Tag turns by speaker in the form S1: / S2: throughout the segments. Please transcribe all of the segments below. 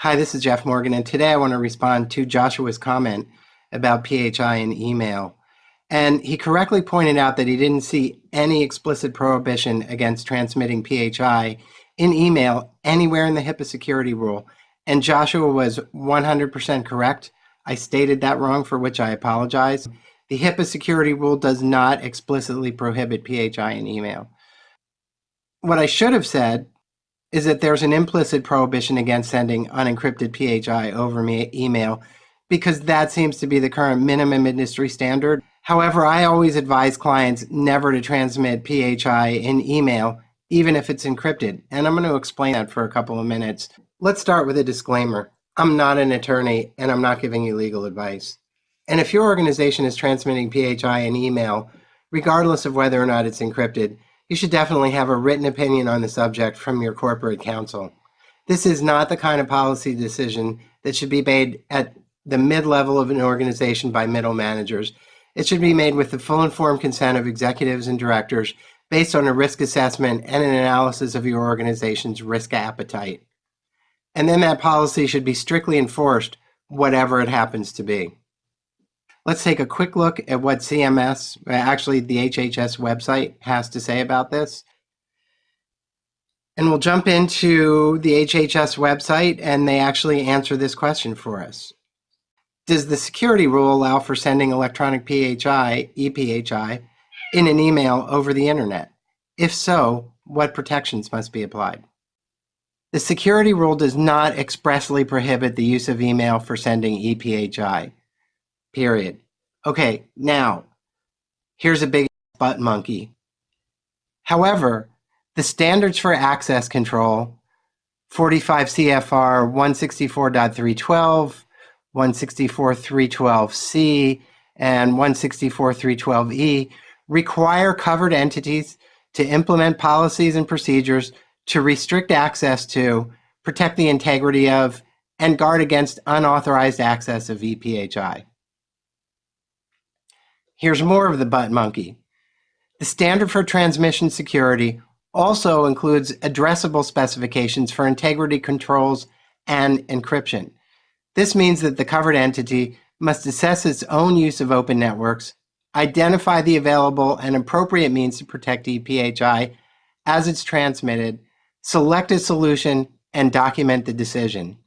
S1: Hi, this is Jeff Morgan, and today I want to respond to Joshua's comment about PHI and email. And he correctly pointed out that he didn't see any explicit prohibition against transmitting PHI in email anywhere in the HIPAA security rule. And Joshua was 100% correct. I stated that wrong, for which I apologize. The HIPAA security rule does not explicitly prohibit PHI in email. What I should have said is that there's an implicit prohibition against sending unencrypted PHI over email, because that seems to be the current minimum industry standard. However, I always advise clients never to transmit PHI in email, even if it's encrypted. And I'm going to explain that for a couple of minutes. Let's start with a disclaimer. I'm not an attorney, and I'm not giving you legal advice. And if your organization is transmitting PHI in email, regardless of whether or not it's encrypted, you should definitely have a written opinion on the subject from your corporate counsel. This is not the kind of policy decision that should be made at the mid-level of an organization by middle managers. It should be made with the full informed consent of executives and directors based on a risk assessment and an analysis of your organization's risk appetite. And then that policy should be strictly enforced, whatever it happens to be. Let's take a quick look at what CMS, actually the HHS website, has to say about this. And we'll jump into the HHS website, and they actually answer this question for us. Does the security rule allow for sending electronic PHI, ePHI, in an email over the internet? If so, what protections must be applied? The security rule does not expressly prohibit the use of email for sending ePHI. Period. Okay, now, here's a big butt monkey. However, the standards for access control, 45 CFR 164.312, 164.312C, and 164.312E require covered entities to implement policies and procedures to restrict access to, protect the integrity of, and guard against unauthorized access of ePHI. Here's more of the butt monkey. The standard for transmission security also includes addressable specifications for integrity controls and encryption. This means that the covered entity must assess its own use of open networks, identify the available and appropriate means to protect ePHI as it's transmitted, select a solution, and document the decision.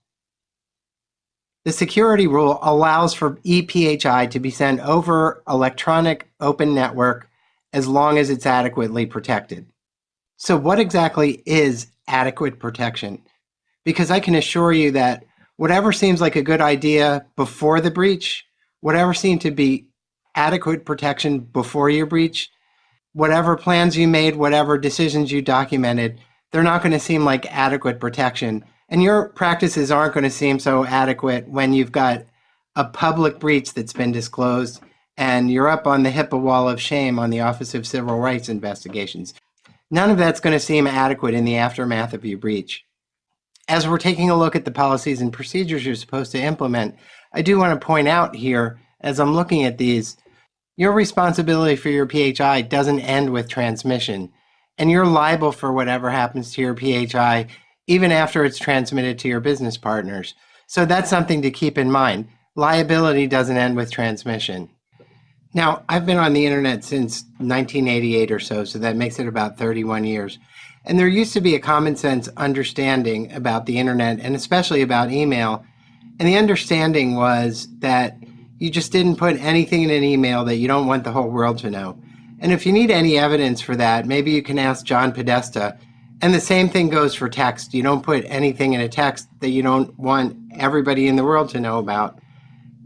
S1: The security rule allows for ePHI to be sent over electronic open network as long as it's adequately protected. So what exactly is adequate protection? Because I can assure you that whatever seems like a good idea before the breach, whatever seemed to be adequate protection before your breach, whatever plans you made, whatever decisions you documented, they're not going to seem like adequate protection. And your practices aren't going to seem so adequate when you've got a public breach that's been disclosed and you're up on the HIPAA wall of shame on the Office of Civil Rights Investigations. None of that's going to seem adequate in the aftermath of your breach. As we're taking a look at the policies and procedures you're supposed to implement, I do want to point out here, as I'm looking at these, your responsibility for your PHI doesn't end with transmission, and you're liable for whatever happens to your PHI even after it's transmitted to your business partners. So that's something to keep in mind. Liability doesn't end with transmission. Now, I've been on the internet since 1988 or so, so that makes it about 31 years. And there used to be a common sense understanding about the internet, and especially about email. And the understanding was that you just didn't put anything in an email that you don't want the whole world to know. And if you need any evidence for that, maybe you can ask John Podesta. And the same thing goes for text. You don't put anything in a text that you don't want everybody in the world to know about.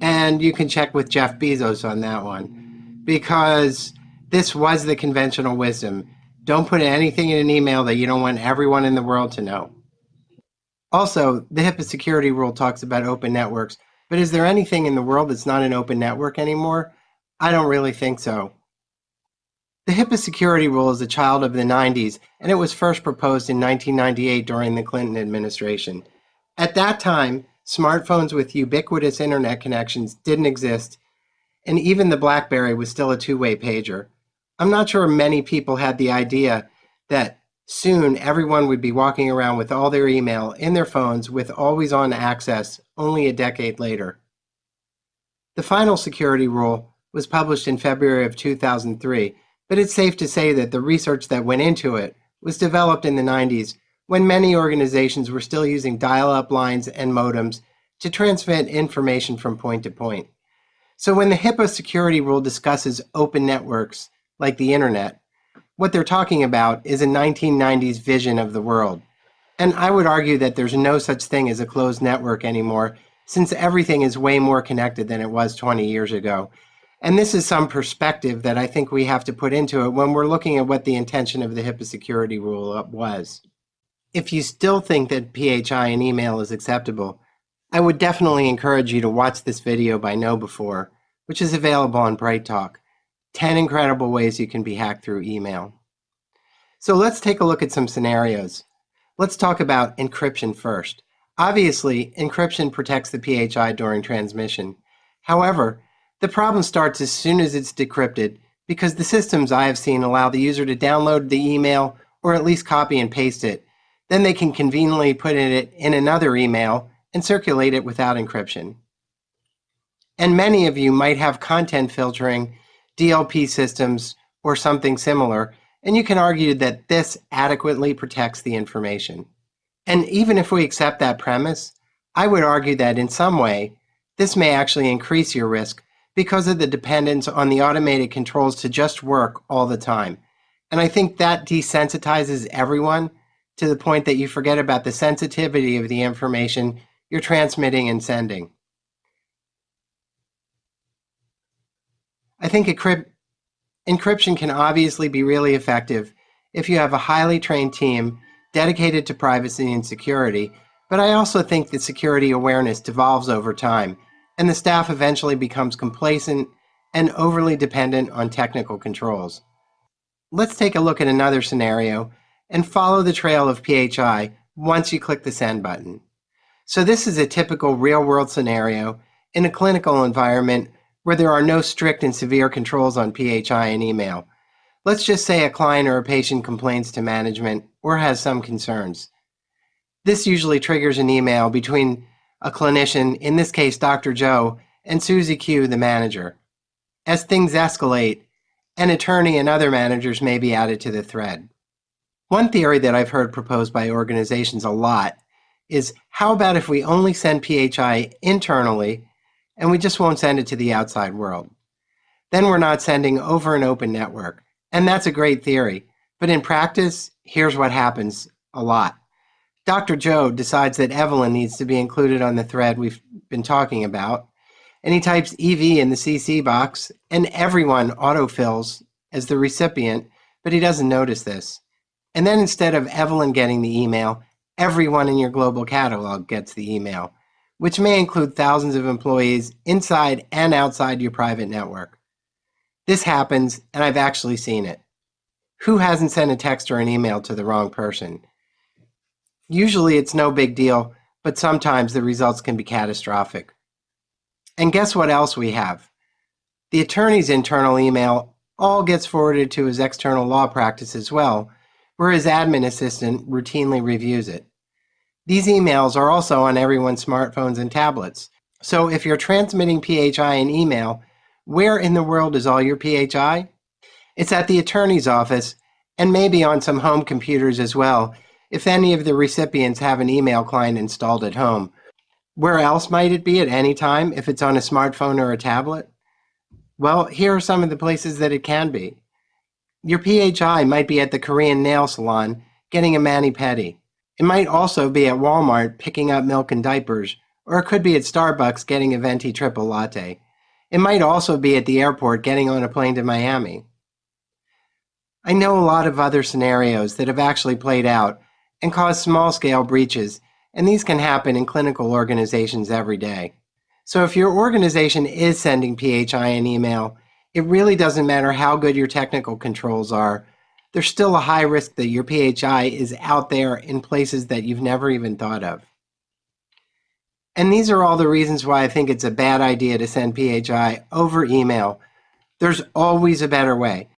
S1: And you can check with Jeff Bezos on that one, because this was the conventional wisdom. Don't put anything in an email that you don't want everyone in the world to know. Also, the HIPAA security rule talks about open networks, but is there anything in the world that's not an open network anymore? I don't really think so. The HIPAA security rule is a child of the 90s, and it was first proposed in 1998 during the Clinton administration. At that time, smartphones with ubiquitous internet connections didn't exist, and even the BlackBerry was still a two-way pager. I'm not sure many people had the idea that Soon, everyone would be walking around with all their email in their phones with always-on access only a decade later. The final security rule was published in February of 2003, but it's safe to say that the research that went into it was developed in the 90s when many organizations were still using dial-up lines and modems to transmit information from point to point. So when the HIPAA security rule discusses open networks like the internet, what they're talking about is a 1990s vision of the world. And I would argue that there's no such thing as a closed network anymore, since everything is way more connected than it was 20 years ago. And this is some perspective that I think we have to put into it when we're looking at what the intention of the HIPAA security rule was. If you still think that PHI in email is acceptable, I would definitely encourage you to watch this video by KnowBe4, which is available on Bright Talk. 10 incredible ways you can be hacked through email. So let's take a look at some scenarios. Let's talk about encryption first. Obviously, encryption protects the PHI during transmission. However, the problem starts as soon as it's decrypted because the systems I have seen allow the user to download the email or at least copy and paste it. Then they can conveniently put it in another email and circulate it without encryption. And many of you might have content filtering, DLP systems, or something similar, and you can argue that this adequately protects the information. And even if we accept that premise, I would argue that in some way, this may actually increase your risk because of the dependence on the automated controls to just work all the time. And I think that desensitizes everyone to the point that you forget about the sensitivity of the information you're transmitting and sending. I think encryption can obviously be really effective if you have a highly trained team dedicated to privacy and security, but I also think that security awareness devolves over time, and the staff eventually becomes complacent and overly dependent on technical controls. Let's take a look at another scenario and follow the trail of PHI once you click the send button. So this is a typical real-world scenario in a clinical environment where there are no strict and severe controls on PHI and email. Let's just say a client or a patient complains to management or has some concerns. This usually triggers an email between a clinician, in this case Dr. Joe, and Susie Q, the manager. As things escalate, an attorney and other managers may be added to the thread. One theory that I've heard proposed by organizations a lot is, how about if we only send PHI internally and we just won't send it to the outside world? Then we're not sending over an open network. And that's a great theory. But in practice, here's what happens a lot. Dr. Joe decides that Evelyn needs to be included on the thread we've been talking about, and he types EV in the CC box, and everyone autofills as the recipient, but he doesn't notice this. And then instead of Evelyn getting the email, everyone in your global catalog gets the email, which may include thousands of employees inside and outside your private network. This happens, and I've actually seen it. Who hasn't sent a text or an email to the wrong person? Usually it's no big deal, but sometimes the results can be catastrophic. And guess what else we have? The attorney's internal email all gets forwarded to his external law practice as well, where his admin assistant routinely reviews it. These emails are also on everyone's smartphones and tablets. So if you're transmitting PHI in email, where in the world is all your PHI? It's at the attorney's office and maybe on some home computers as well, if any of the recipients have an email client installed at home. Where else might it be at any time if it's on a smartphone or a tablet? Well, here are some of the places that it can be. Your PHI might be at the Korean nail salon getting a mani-pedi. It might also be at Walmart picking up milk and diapers, or it could be at Starbucks getting a venti triple latte. It might also be at the airport getting on a plane to Miami. I know a lot of other scenarios that have actually played out and caused small-scale breaches, and these can happen in clinical organizations every day. So if your organization is sending PHI in email, it really doesn't matter how good your technical controls are. There's still a high risk that your PHI is out there in places that you've never even thought of. And these are all the reasons why I think it's a bad idea to send PHI over email. There's always a better way.